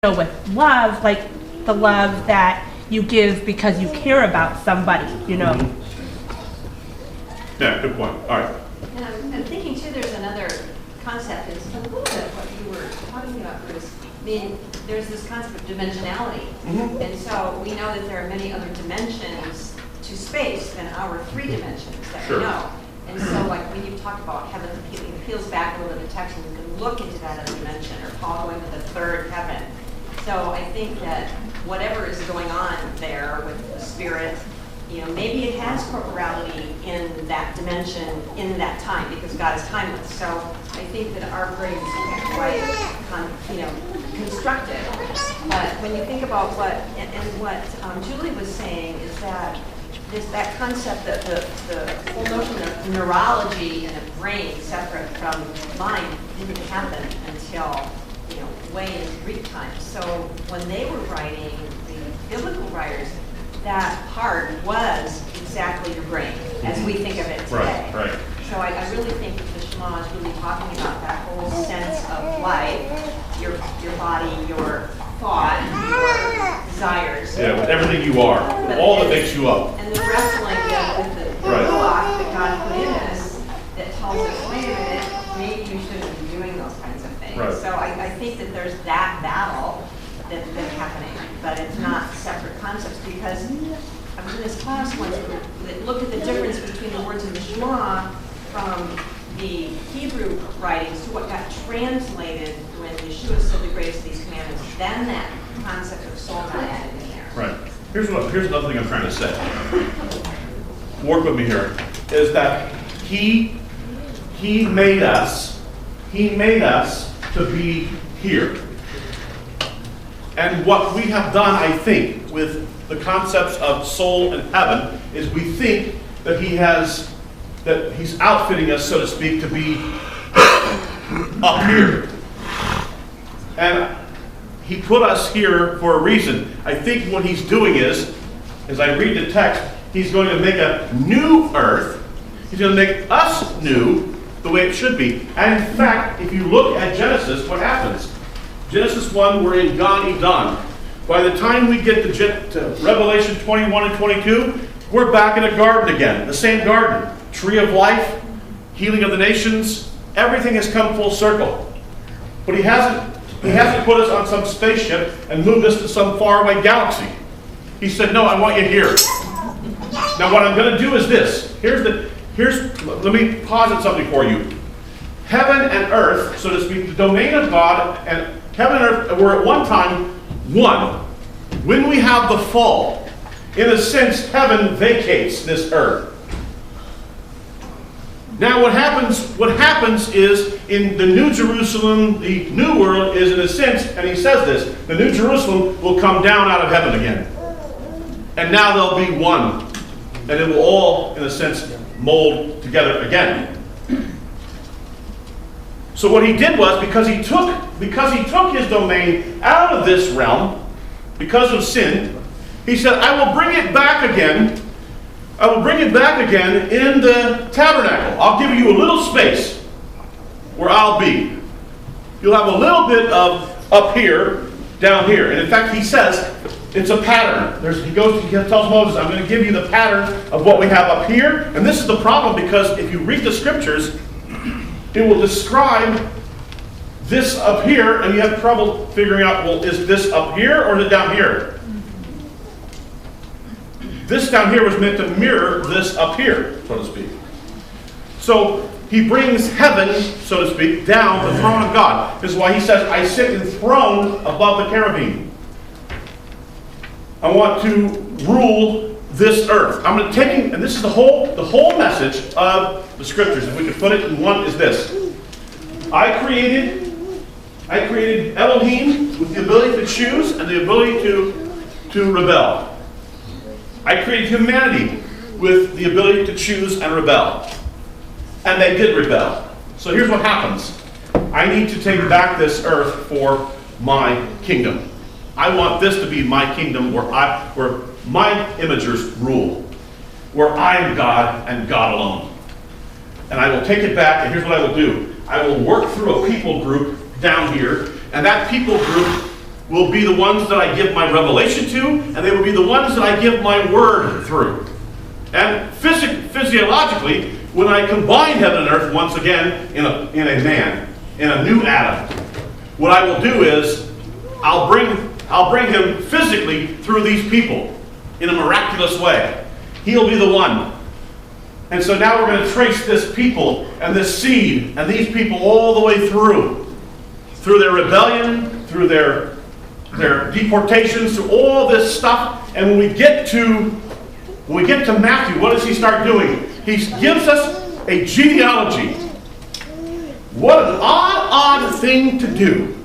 with love, like the love that you give because you care about somebody, Yeah, good point. All right. And I'm thinking too, there's another concept, it's a little bit of what you were talking about, Bruce. I mean, there's this concept of dimensionality. And so we know that there are many other dimensions to space than our three dimensions that we know. And so like when you talk about heaven, it peels back a little bit of the text and you can look into that other dimension, or Paul going to the third heaven. So I think that whatever is going on there with the Spirit, maybe it has corporality in that dimension, in that time, because God is timeless. So I think that our brains are quite, constructed. But when you think about what Julie was saying is that that concept, that the whole notion of neurology and a brain separate from mind didn't happen until way into Greek times. So when they were writing, the biblical writers, that part was exactly your brain as we think of it today. Right. So I really think that the Shema is really talking about that whole sense of life, your body, your thought, your desires. Yeah, with everything you are, all that makes you up. And the wrestling with the ruach that God put in us that tells us, wait a minute, maybe you shouldn't be doing those kinds of things. Right. So I think that there's that battle that's happening, but it's not separate concepts, because I was in this class once that looked at the difference between the words of the Shema from the Hebrew writings to what got translated when Yeshua said the greatest of these commandments. Then that concept of soul got added in there. Right. Here's another thing I'm trying to say. Work with me here. Is that he made us to be here. And what we have done, I think, with the concepts of soul and heaven, is we think that he's outfitting us, so to speak, to be up here. And he put us here for a reason. I think what he's doing is, as I read the text, he's going to make a new earth. He's going to make us new the way it should be. And in fact, if you look at Genesis, what happens? Genesis 1, we're in Gan Eden. By the time we get to Revelation 21 and 22, we're back in a garden again. The same garden. Tree of life, healing of the nations. Everything has come full circle. But he hasn't put us on some spaceship and moved us to some faraway galaxy. He said, no, I want you here. Now what I'm going to do is this. Let me posit something for you. Heaven and earth, so to speak, the domain of God, and heaven and earth were at one time one. When we have the fall, in a sense, heaven vacates this earth. Now what happens is, in the New Jerusalem, the new world is, in a sense, and he says this, the New Jerusalem will come down out of heaven again. And now they'll be one. And it will all, in a sense, mold together again. So what he did was, because he took his domain out of this realm, because of sin, he said, I will bring it back again. I will bring it back again in the tabernacle. I'll give you a little space where I'll be. You'll have a little bit of up here, down here. And in fact, he says it's a pattern. He tells Moses, I'm going to give you the pattern of what we have up here. And this is the problem, because if you read the scriptures, it will describe this up here, and you have trouble figuring out, well, is this up here or is it down here? This down here was meant to mirror this up here, so to speak. So he brings heaven, so to speak, down the throne of God. This is why he says, I sit enthroned above the cherubim. I want to rule this earth. I'm going to take, and this is the whole message of the scriptures. If we could put it in one, is this: I created Elohim with the ability to choose and the ability to rebel. I created humanity with the ability to choose and rebel. And they did rebel. So here's what happens. I need to take back this earth for my kingdom. I want this to be my kingdom where my imagers rule. Where I am God and God alone. And I will take it back, and here's what I will do. I will work through a people group down here, and that people group will be the ones that I give my revelation to, and they will be the ones that I give my word through. And physiologically, when I combine heaven and earth once again in a man, in a new Adam, what I will do is I'll bring him physically through these people in a miraculous way. He'll be the one. And so now we're going to trace this people and this seed and these people all the way through their rebellion, through their deportations, through all this stuff. And when we get to Matthew, what does he start doing? He gives us a genealogy. What an odd thing to do.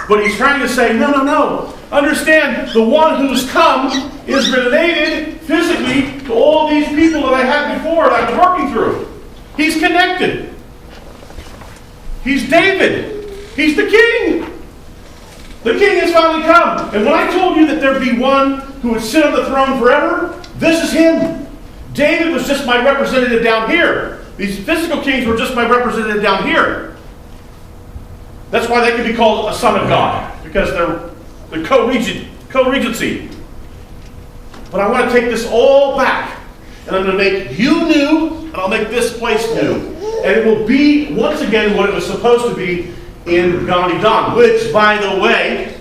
But he's trying to say, no. Understand, the one who's come is related physically to all these people that I had before that I was working through. He's connected. He's David. He's the king. The king has finally come. And when I told you that there'd be one who would sit on the throne forever, this is him. David was just my representative down here. These physical kings were just my representative down here. That's why they could be called a son of God, because they're the co-regency. But I want to take this all back, and I'm going to make you new, and I'll make this place new. And it will be, once again, what it was supposed to be in Gan Eden, which, by the way,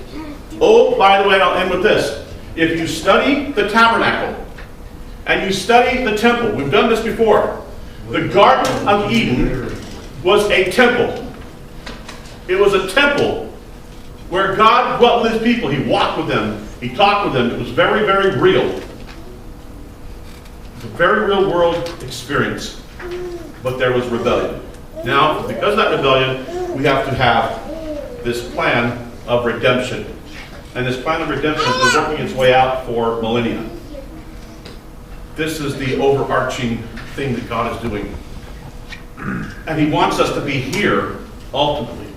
I'll end with this. If you study the tabernacle, and you study the temple, we've done this before, the Garden of Eden was a temple. It was a temple where God dwelt with his people. He walked with them. He talked with them. It was very, very real. It was a very real world experience. But there was rebellion. Now, because of that rebellion, we have to have this plan of redemption. And this plan of redemption is working its way out for millennia. This is the overarching thing that God is doing. And he wants us to be here, ultimately,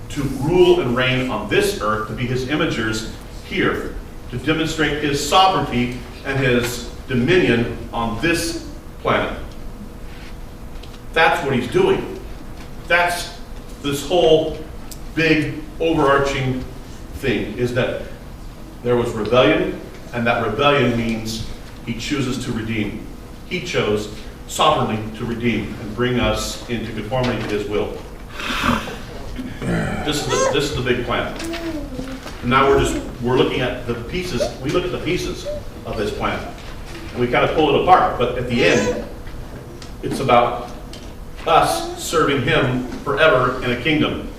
to rule and reign on this earth, to be his imagers here, to demonstrate his sovereignty and his dominion on this planet. That's what he's doing. That's this whole big overarching thing, is that there was rebellion, and that rebellion means he chooses to redeem. He chose sovereignly to redeem and bring us into conformity to his will. This is the big plan. Now we're looking at the pieces. We look at the pieces of this plan, and we kind of pull it apart. But at the end, it's about us serving him forever in a kingdom,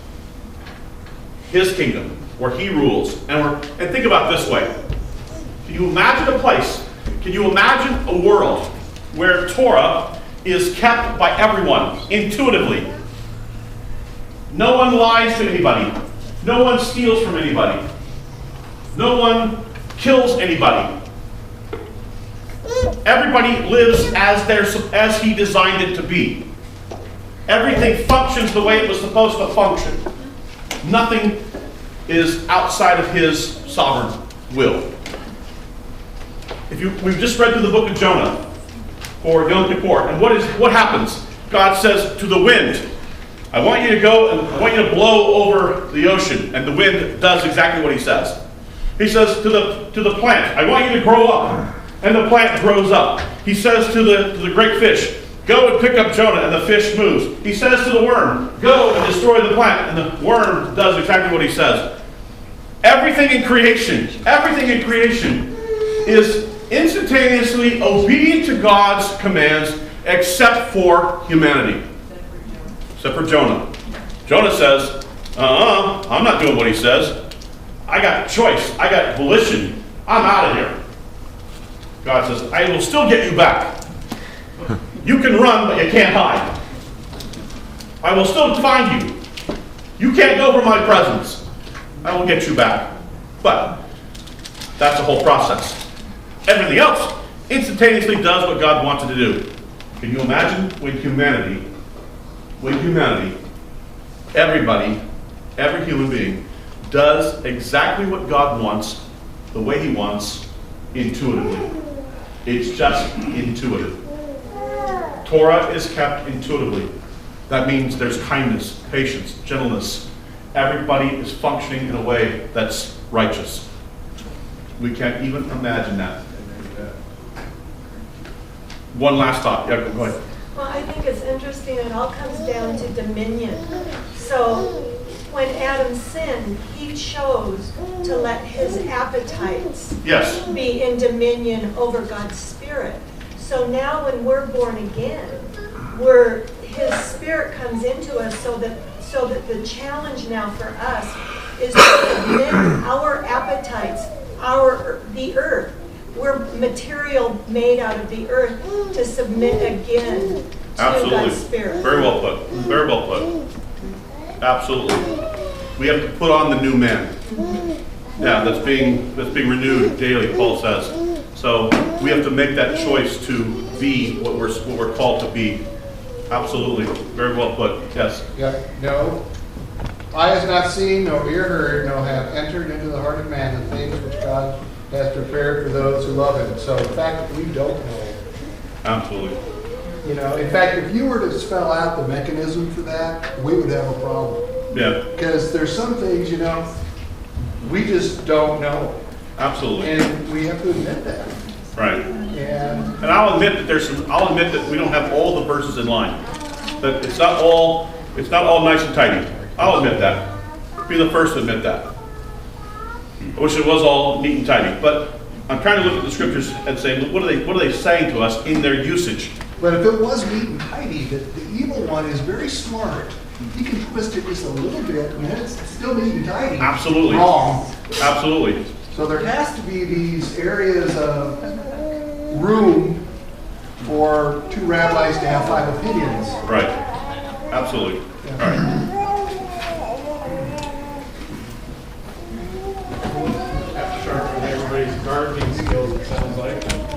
his kingdom, where he rules. And think about it this way: can you imagine a place? Can you imagine a world where Torah is kept by everyone intuitively? No one lies to anybody. No one steals from anybody. No one kills anybody. Everybody lives as he designed it to be. Everything functions the way it was supposed to function. Nothing is outside of his sovereign will. We've just read through the book of Jonah for Yom Kippur, and what happens? God says to the wind, I want you to go and I want you to blow over the ocean. And the wind does exactly what he says. He says to the plant, I want you to grow up. And the plant grows up. He says to the great fish, go and pick up Jonah, and the fish moves. He says to the worm, go and destroy the plant, and the worm does exactly what he says. Everything in creation is instantaneously obedient to God's commands, except for humanity. Except for Jonah. Jonah says, I'm not doing what he says. I got choice. I got volition. I'm out of here. God says, I will still get you back. You can run, but you can't hide. I will still find you. You can't go from my presence. I will get you back. But that's the whole process. Everything else instantaneously does what God wanted to do. Can you imagine when humanity, everybody, every human being, does exactly what God wants, the way he wants, intuitively. It's just intuitive. Torah is kept intuitively. That means there's kindness, patience, gentleness. Everybody is functioning in a way that's righteous. We can't even imagine that. One last thought. Yeah, go ahead. Well, I think it's interesting, it all comes down to dominion. So when Adam sinned, he chose to let his appetites Yes. be in dominion over God's Spirit. So now when we're born again, his Spirit comes into us so that the challenge now for us is to submit our appetites, the earth. We're material made out of the earth to submit again to Absolutely. God's Spirit. Very well put. Very well put. Absolutely. We have to put on the new man. Yeah, that's being renewed daily, Paul says. So we have to make that choice to be what we're called to be. Absolutely. Very well put. Yes. Yeah, no. Eye has not seen, nor ear heard, nor have entered into the heart of man the things which God has prepared for those who love him. So the fact that we don't know. Absolutely. You know, in fact, if you were to spell out the mechanism for that, we would have a problem. Yeah. Because there's some things, you know, we just don't know. Absolutely. And we have to admit that. Right. And I'll admit that we don't have all the verses in line. That it's not all nice and tidy. I'll admit that. Be the first to admit that. I wish it was all neat and tidy. But I'm trying to look at the scriptures and say, what are they saying to us in their usage? but if it was neat and tidy, the evil one is very smart. He can twist it just a little bit, and it's still neat and tidy. Absolutely. Wrong. Absolutely. So there has to be these areas of room for two rabbis to have five opinions. Right. Absolutely. All right. Have to sharpen everybody's gardening skills, it sounds like.